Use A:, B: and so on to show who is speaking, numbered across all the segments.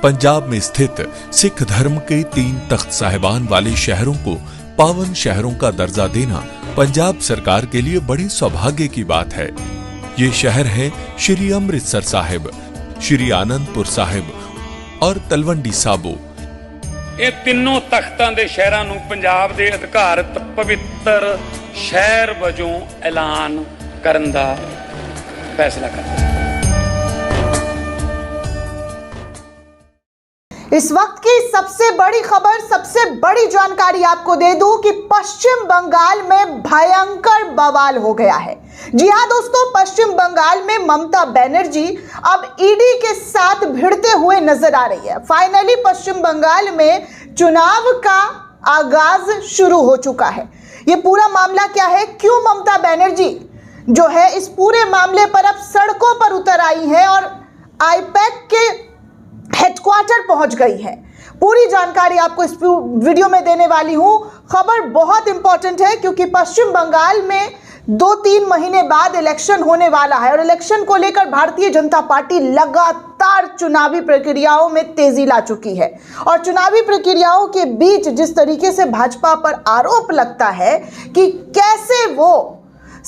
A: पंजाब में स्थित सिख धर्म के 3 तख्त साहिबान वाले शहरों को पावन शहरों का दर्जा देना पंजाब सरकार के लिए बड़े सौभाग्य की बात है। ये शहर है श्री अमृतसर साहिब, श्री आनंदपुर साहिब और तलवंडी साबो।
B: ਇਹ ਤਿੰਨੋਂ ਤਖਤਾਂ ਦੇ ਸ਼ਹਿਰਾਂ ਨੂੰ ਪੰਜਾਬ ਦੇ ਅਧਿਕਾਰਤ ਪਵਿੱਤਰ ਸ਼ਹਿਰ ਵਜੋਂ ਐਲਾਨ ਕਰਨ ਦਾ ਫੈਸਲਾ ਕਰਦਾ।
C: इस वक्त की सबसे बड़ी खबर, सबसे बड़ी जानकारी आपको दे दूं कि पश्चिम बंगाल में भयंकर बवाल हो गया है। जी हां दोस्तों, पश्चिम बंगाल में ममता बनर्जी अब ईडी के साथ भिड़ते हुए नजर आ रही है। फाइनली पश्चिम बंगाल में चुनाव का आगाज शुरू हो चुका है। ये पूरा मामला क्या है, क्यों ममता बनर्जी जो है इस पूरे मामले पर अब सड़कों पर उतर आई है और आईपैक के हेडक्वार्टर पहुंच गई है। पूरी जानकारी आपको इस वीडियो में देने वाली हूं। खबर बहुत इंपॉर्टेंट है क्योंकि पश्चिम बंगाल में 2-3 महीने बाद इलेक्शन होने वाला है और इलेक्शन को लेकर भारतीय जनता पार्टी लगातार चुनावी प्रक्रियाओं में तेजी ला चुकी है। और चुनावी प्रक्रियाओं के बीच जिस तरीके से भाजपा पर आरोप लगता है कि कैसे वो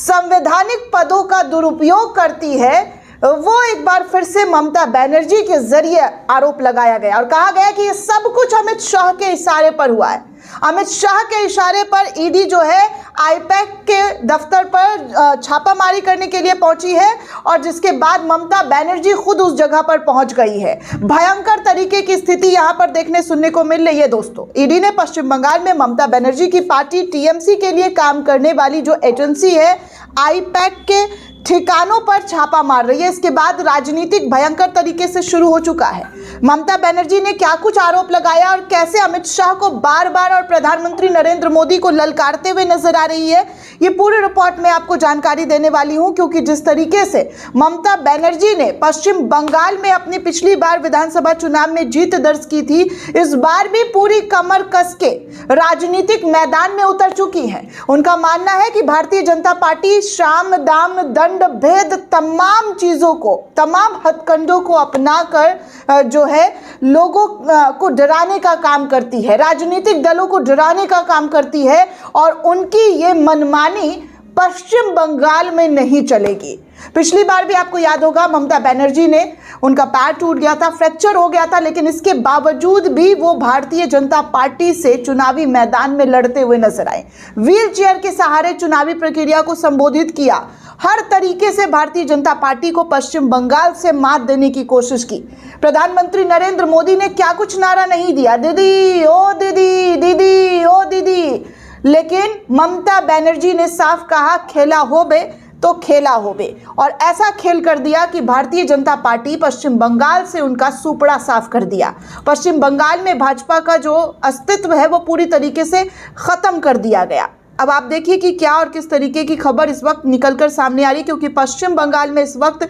C: संवैधानिक पदों का दुरुपयोग करती है, वो एक बार फिर से ममता बनर्जी के जरिए आरोप लगाया गया और कहा गया कि ये सब कुछ अमित शाह के इशारे पर हुआ है। अमित शाह के इशारे पर ईडी जो है आईपैक के दफ्तर पर छापामारी करने के लिए पहुंची है और जिसके बाद ममता बनर्जी खुद उस जगह पर पहुंच गई है। भयंकर तरीके की स्थिति यहां पर देखने सुनने को मिल रही है दोस्तों। ईडी ने पश्चिम बंगाल में ममता बनर्जी की पार्टी टीएमसी के लिए काम करने वाली जो एजेंसी है आईपैक के ठिकानों पर छापा मार रही है। इसके बाद राजनीतिक भयंकर तरीके से शुरू हो चुका है। ममता बनर्जी ने क्या कुछ आरोप लगाया और कैसे अमित शाह को बार बार और प्रधानमंत्री नरेंद्र मोदी को ललकारते हुए नजर आ रही है, ये पूरी रिपोर्ट में आपको जानकारी देने वाली हूं। क्योंकि जिस तरीके से ममता बनर्जी ने पश्चिम बंगाल में अपनी पिछली बार विधानसभा चुनाव में जीत दर्ज की थी, इस बार भी पूरी कमर कस के राजनीतिक मैदान में उतर चुकी है। उनका मानना है कि भारतीय जनता पार्टी साम दाम दंड भेद तमाम चीजों को, तमाम हथकंडों को अपनाकर जो है लोगों को डराने का काम करती है, राजनीतिक दलों को डराने का काम करती है और उनकी ये मनमानी पश्चिम बंगाल में नहीं चलेगी। पिछली बार भी आपको याद होगा ममता बनर्जी ने, उनका पैर टूट गया था, फ्रैक्चर हो गया था, लेकिन इसके बावजूद भी वो भारतीय जनता पार्टी से चुनावी मैदान में लड़ते हुए नजर आए। व्हील चेयर के सहारे चुनावी प्रक्रिया को संबोधित किया। हर तरीके से भारतीय जनता पार्टी को पश्चिम बंगाल से मात देने की कोशिश की। प्रधानमंत्री नरेंद्र मोदी ने क्या कुछ नारा नहीं दिया, दीदी ओ दीदी, दीदी ओ दीदी, लेकिन ममता बनर्जी ने साफ कहा खेला होबे तो खेला होबे और ऐसा खेल कर दिया कि भारतीय जनता पार्टी पश्चिम बंगाल से उनका सुपड़ा साफ कर दिया। पश्चिम बंगाल में भाजपा का जो अस्तित्व है वो पूरी तरीके से खत्म कर दिया गया। अब आप देखिए कि क्या और किस तरीके की खबर इस वक्त निकलकर सामने आ रही है, क्योंकि पश्चिम बंगाल में इस वक्त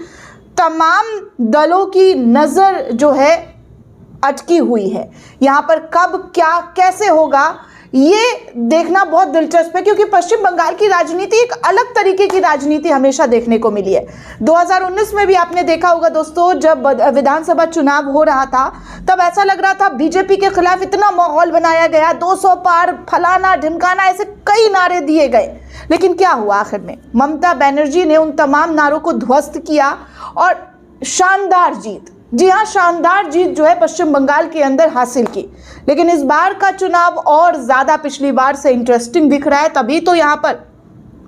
C: तमाम दलों की नज़र जो है अटकी हुई है। यहाँ पर कब क्या कैसे होगा ये देखना बहुत दिलचस्प है, क्योंकि पश्चिम बंगाल की राजनीति एक अलग तरीके की राजनीति हमेशा देखने को मिली है। 2019 में भी आपने देखा होगा दोस्तों, जब विधानसभा चुनाव हो रहा था तब ऐसा लग रहा था बीजेपी के खिलाफ इतना माहौल बनाया गया, 200 पार, फलाना ढिमकाना, ऐसे कई नारे दिए गए। लेकिन क्या हुआ आखिर में, ममता बनर्जी ने उन तमाम नारों को ध्वस्त किया और शानदार जीत, जी हाँ शानदार जीत जो है पश्चिम बंगाल के अंदर हासिल की। लेकिन इस बार का चुनाव और ज्यादा पिछली बार से इंटरेस्टिंग दिख रहा है, तभी तो यहाँ पर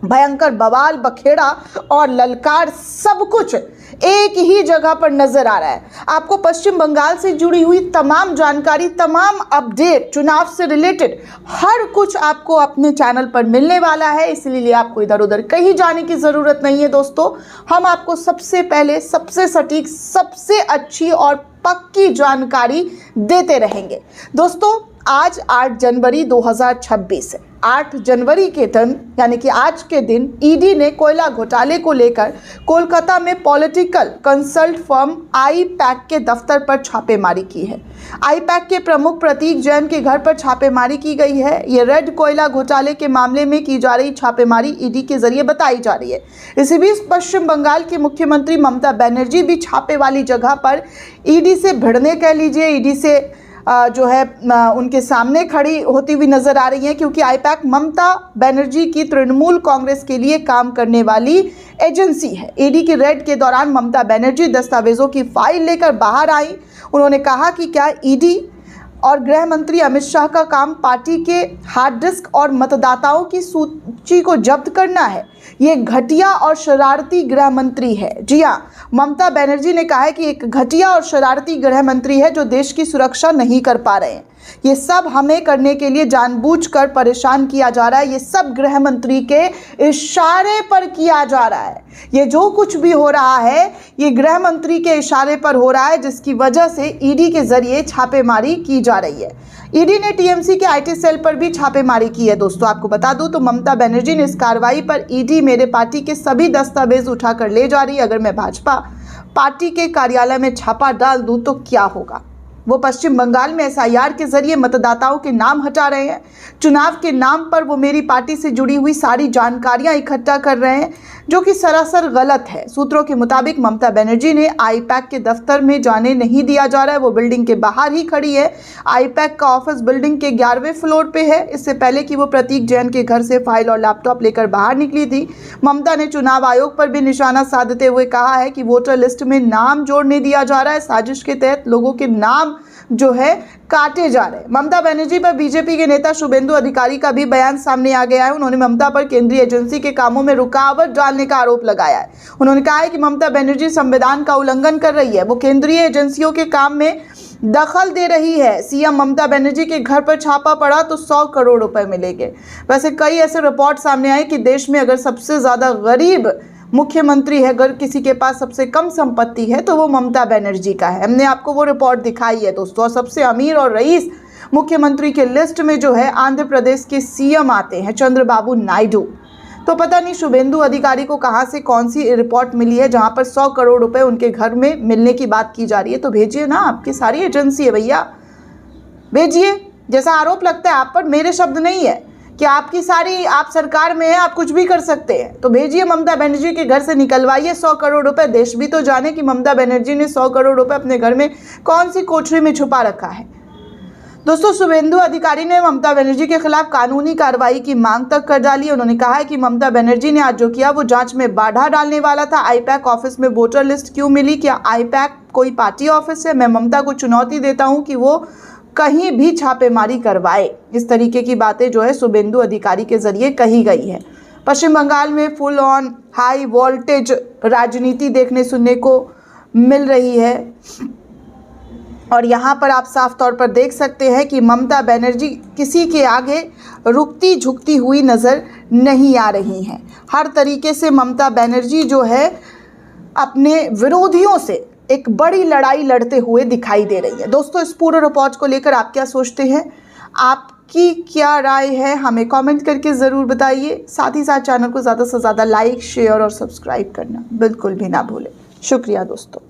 C: भयंकर बवाल, बखेड़ा और ललकार सब कुछ एक ही जगह पर नजर आ रहा है। आपको पश्चिम बंगाल से जुड़ी हुई तमाम जानकारी, तमाम अपडेट, चुनाव से रिलेटेड हर कुछ आपको अपने चैनल पर मिलने वाला है, इसलिए आपको इधर उधर कहीं जाने की जरूरत नहीं है दोस्तों। हम आपको सबसे पहले, सबसे सटीक, सबसे अच्छी और पक्की जानकारी देते रहेंगे। दोस्तों आज 8 जनवरी 2026 है। 8 जनवरी के दिन यानी कि आज के दिन ईडी ने कोयला घोटाले को लेकर कोलकाता में पॉलिटिकल कंसल्ट फर्म आईपैक के दफ्तर पर छापेमारी की है। आईपैक के प्रमुख प्रतीक जैन के घर पर छापेमारी की गई है। ये रेड कोयला घोटाले के मामले में की जा रही छापेमारी ईडी के जरिए बताई जा रही है। इसी बीच पश्चिम बंगाल की मुख्यमंत्री ममता बनर्जी भी छापे वाली जगह पर ईडी से भिड़ने कह लीजिए, ईडी से जो है उनके सामने खड़ी होती हुई नजर आ रही है, क्योंकि आईपैक ममता बनर्जी की तृणमूल कांग्रेस के लिए काम करने वाली एजेंसी है। ईडी की रेड के दौरान ममता बनर्जी दस्तावेजों की फाइल लेकर बाहर आई। उन्होंने कहा कि क्या ईडी और गृह मंत्री अमित शाह का काम पार्टी के हार्ड डिस्क और मतदाताओं की सूची को जब्त करना है। ये घटिया और शरारती गृह मंत्री है। जी हाँ, ममता बनर्जी ने कहा है कि एक घटिया और शरारती गृह मंत्री है जो देश की सुरक्षा नहीं कर पा रहे हैं। ये सब हमें करने के लिए जानबूझकर परेशान किया जा रहा है। ये सब गृह मंत्री के इशारे पर किया जा रहा है। ये जो कुछ भी हो रहा है ये गृह मंत्री के इशारे पर हो रहा है, जिसकी वजह से ईडी के जरिए छापेमारी की जा रही है। ईडी ने टीएमसी के आईटी सेल पर भी छापेमारी की है। दोस्तों आपको बता दूं तो ममता बनर्जी ने इस कार्रवाई पर ईडी मेरे पार्टी के सभी दस्तावेज उठाकर ले जा रही है। अगर मैं भाजपा पार्टी के कार्यालय में छापा डाल दूं तो क्या होगा। वो पश्चिम बंगाल में एसआईआर के जरिए मतदाताओं के नाम हटा रहे हैं। चुनाव के नाम पर वो मेरी पार्टी से जुड़ी हुई सारी जानकारियां इकट्ठा कर रहे हैं, जो कि सरासर गलत है। सूत्रों के मुताबिक ममता बनर्जी ने आईपैक के दफ्तर में जाने नहीं दिया जा रहा है। वो बिल्डिंग के बाहर ही खड़ी है। आईपैक का ऑफिस बिल्डिंग के 11वें फ्लोर पे है। इससे पहले कि वो प्रतीक जैन के घर से फाइल और लैपटॉप लेकर बाहर निकली थी, ममता ने चुनाव आयोग पर भी निशाना साधते हुए कहा है कि वोटर लिस्ट में नाम जोड़ने दिया जा रहा है। साजिश के तहत लोगों के नाम जो है काटे जा रहे हैं। ममता बनर्जी पर बीजेपी के नेता शुभेंदु अधिकारी का भी बयान सामने आ गया है। उन्होंने ममता पर केंद्रीय एजेंसी के कामों में रुकावट डालने का आरोप लगाया है। उन्होंने कहा है कि ममता बनर्जी संविधान का उल्लंघन कर रही है। वो केंद्रीय एजेंसियों के काम में दखल दे रही है। सीएम ममता बनर्जी के घर पर छापा पड़ा तो 100 करोड़ रुपए मिलेंगे। वैसे कई ऐसे रिपोर्ट सामने आए कि देश में अगर सबसे ज्यादा गरीब मुख्यमंत्री है, अगर किसी के पास सबसे कम संपत्ति है तो वो ममता बनर्जी का है। हमने आपको वो रिपोर्ट दिखाई है दोस्तों। और सबसे अमीर और रईस मुख्यमंत्री के लिस्ट में जो है आंध्र प्रदेश के सीएम आते हैं, चंद्रबाबू नायडू। तो पता नहीं शुभेंदु अधिकारी को कहाँ से कौन सी रिपोर्ट मिली है जहाँ पर 100 करोड़ रुपए उनके घर में मिलने की बात की जा रही है। तो भेजिए ना, आपकी सारी एजेंसी है भैया, भेजिए। जैसा आरोप लगता है आप पर, मेरे शब्द नहीं है कि आपकी सारी, आप सरकार में है, आप कुछ भी कर सकते हैं। तो भेजिए, ममता बनर्जी के घर से निकलवाइए 100 करोड़ रुपए। देश भी तो जाने कि ममता बनर्जी ने 100 करोड़ रुपए अपने घर में कौन सी कोठरी में छुपा रखा है। दोस्तों शुभेंदु अधिकारी ने ममता बनर्जी के खिलाफ कानूनी कार्रवाई की मांग तक कर डाली। उन्होंने कहा है कि ममता बनर्जी ने आज जो किया वो जांच में बाधा डालने वाला था। आईपैक ऑफिस में वोटर लिस्ट क्यों मिली? क्या आईपैक कोई पार्टी ऑफिस है? मैं ममता को चुनौती देता हूं कि वो कहीं भी छापेमारी करवाए। इस तरीके की बातें जो है शुभेंदु अधिकारी के जरिए कही गई है। पश्चिम बंगाल में फुल ऑन हाई वोल्टेज राजनीति देखने सुनने को मिल रही है और यहाँ पर आप साफ तौर पर देख सकते हैं कि ममता बनर्जी किसी के आगे रुकती झुकती हुई नज़र नहीं आ रही हैं। हर तरीके से ममता बनर्जी जो है अपने विरोधियों से एक बड़ी लड़ाई लड़ते हुए दिखाई दे रही है। दोस्तों इस पूरे रिपोर्ट को लेकर आप क्या सोचते हैं? आपकी क्या राय है? हमें कमेंट करके ज़रूर बताइए। साथ ही साथ चैनल को ज़्यादा से ज़्यादा लाइक, शेयर और सब्सक्राइब करना बिल्कुल भी ना भूलें। शुक्रिया दोस्तों।